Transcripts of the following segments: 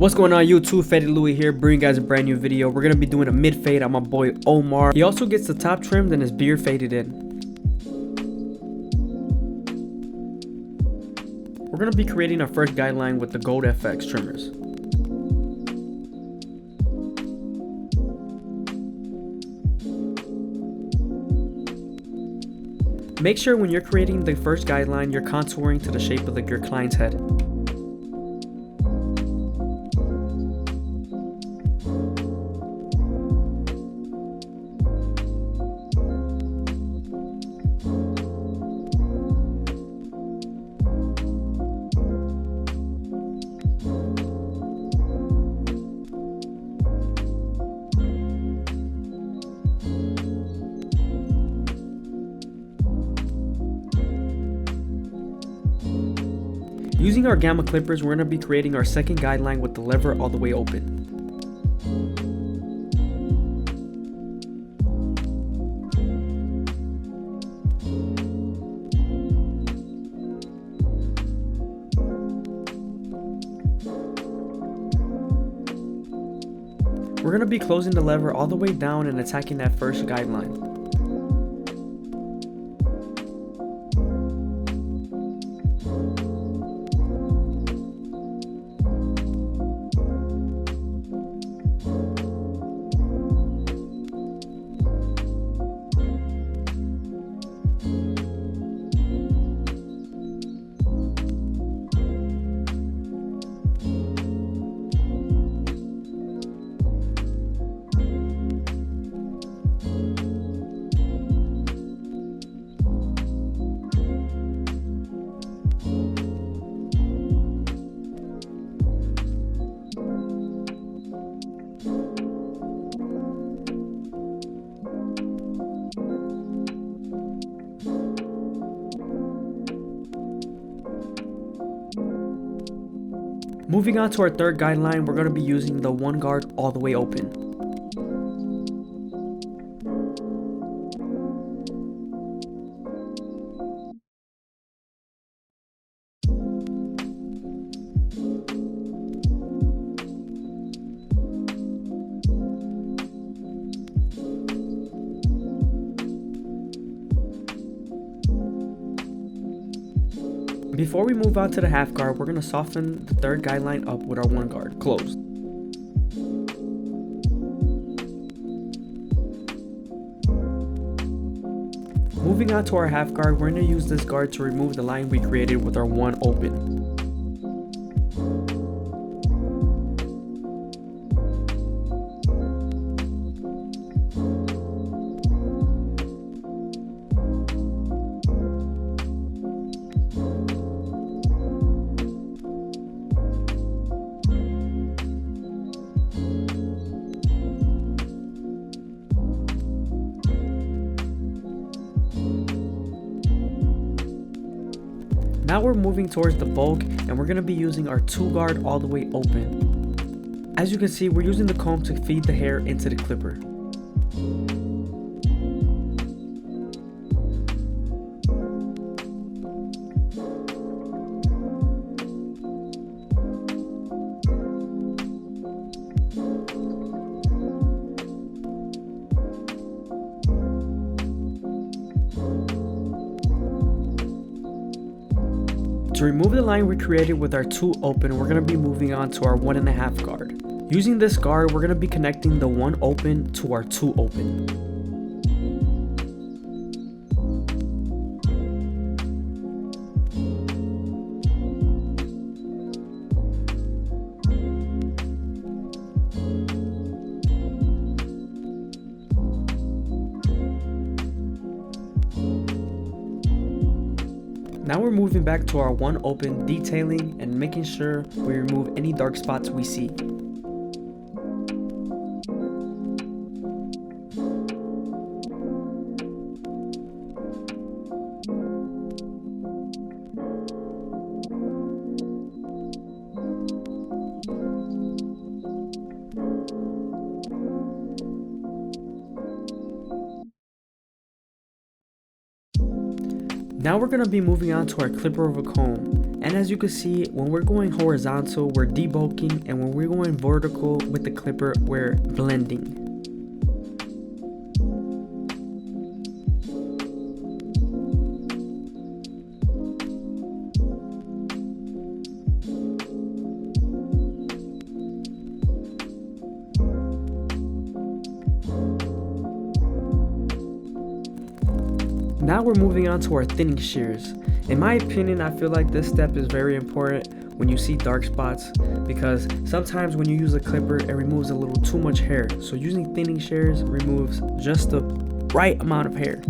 What's going on YouTube? FadeitLuie here, bringing you guys a brand new video. We're going to be doing a mid fade on my boy Omar. He also gets the top trimmed and his beard faded in. We're going to be creating our first guideline with the Gold FX trimmers. Make sure when you're creating the first guideline, you're contouring to the shape of your client's head. Using our gamma clippers, we're going to be creating our second guideline with the lever all the way open. We're going to be closing the lever all the way down and attacking that first guideline. Moving on to our third guideline, we're going to be using the one guard all the way open. Before we move on to the half guard, we're going to soften the third guideline up with our one guard closed. Moving on to our half guard, we're going to use this guard to remove the line we created with our one open. Now we're moving towards the bulk and we're going to be using our two guard all the way open. As you can see, we're using the comb to feed the hair into the clipper. To remove the line we created with our two open, we're going to be moving on to our 1.5 guard. Using this guard, we're going to be connecting the one open to our two open. Now we're moving back to our one open, detailing and making sure we remove any dark spots we see. Now we're going to be moving on to our clipper of a comb. And as you can see, when we're going horizontal, we're debulking, and when we're going vertical with the clipper, we're blending. Now we're moving on to our thinning shears. In my opinion, I feel like this step is very important when you see dark spots, because sometimes when you use a clipper, it removes a little too much hair. So using thinning shears removes just the right amount of hair.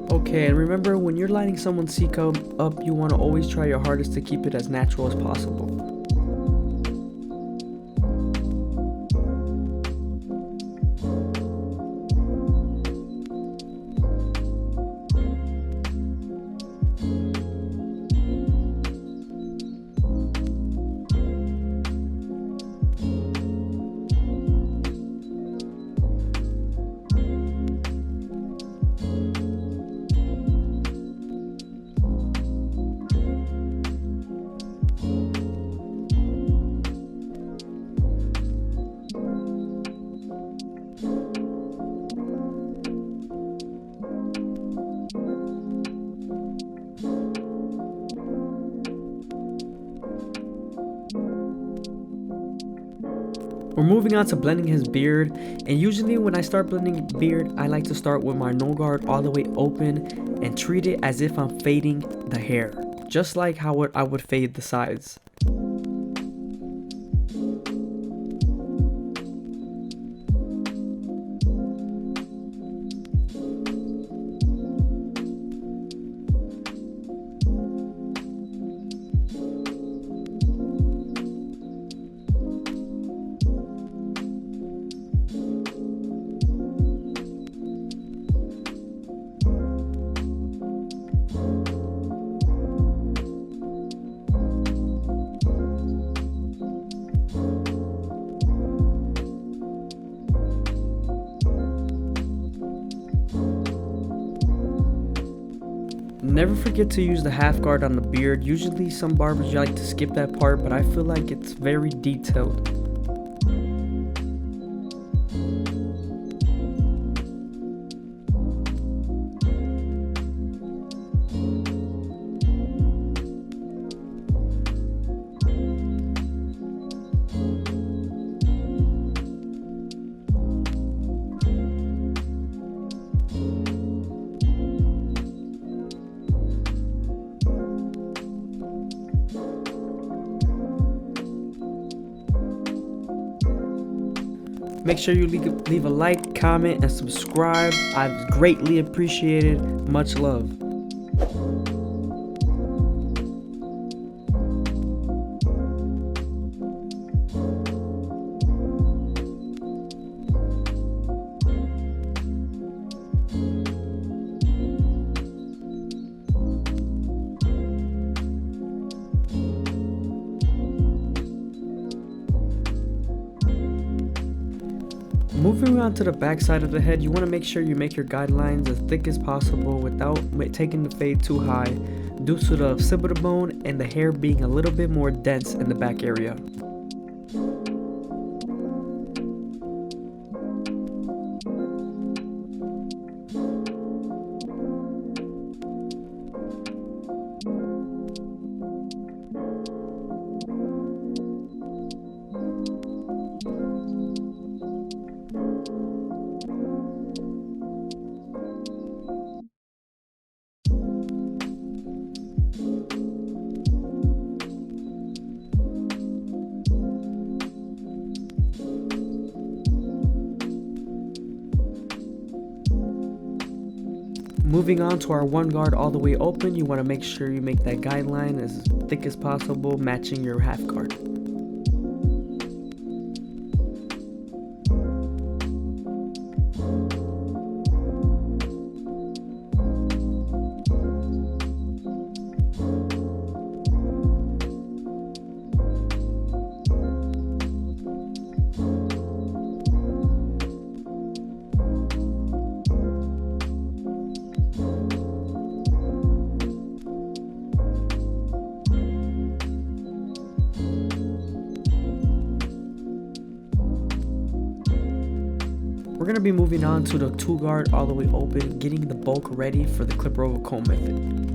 Okay, and remember, when you're lining someone's C-cup up, you want to always try your hardest to keep it as natural as possible. We're moving on to blending his beard, and usually when I start blending beard, I like to start with my no guard all the way open and treat it as if I'm fading the hair, just like how I would fade the sides. Never forget to use the half guard on the beard. Usually some barbers like to skip that part, but I feel like it's very detailed. Make sure you leave a like, comment, and subscribe. I'd greatly appreciate it. Much love. Moving on to the back side of the head, you want to make sure you make your guidelines as thick as possible without taking the fade too high, due to the occipital bone and the hair being a little bit more dense in the back area. Moving on to our one guard all the way open, you want to make sure you make that guideline as thick as possible, matching your half guard. We're going to be moving on to the two guard all the way open, getting the bulk ready for the clipper over comb method.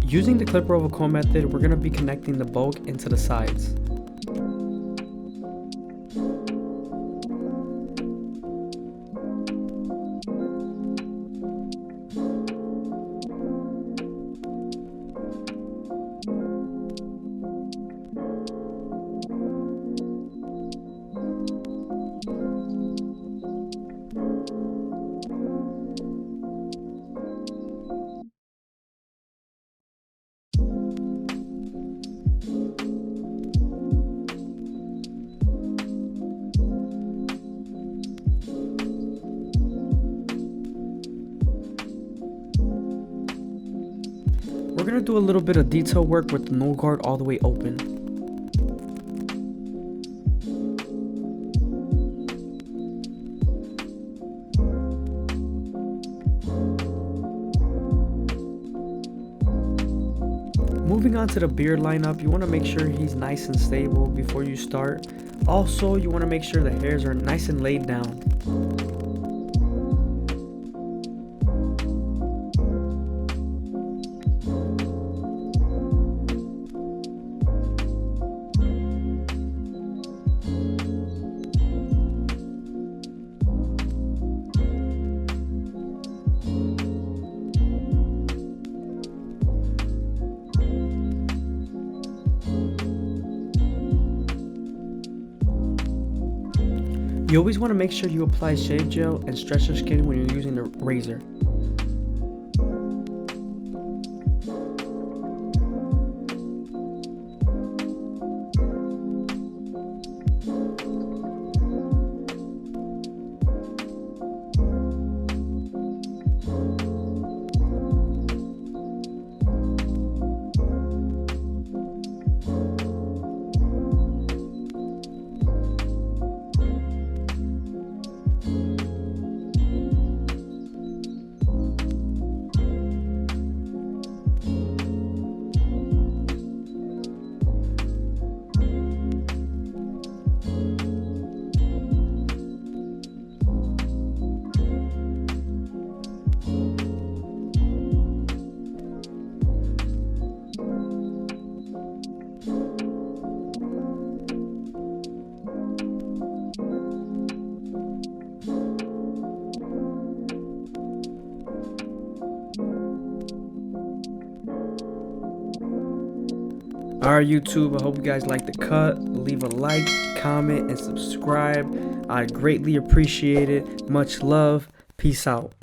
Using the clipper over comb method, we're going to be connecting the bulk into the sides. We're going to do a little bit of detail work with the no guard all the way open. Moving on to the beard lineup, you want to make sure he's nice and stable before you start. Also, you want to make sure the hairs are nice and laid down. You always want to make sure you apply shave gel and stretch your skin when you're using the razor. Alright YouTube, I hope you guys liked the cut. Leave a like, comment, and subscribe. I greatly appreciate it. Much love. Peace out.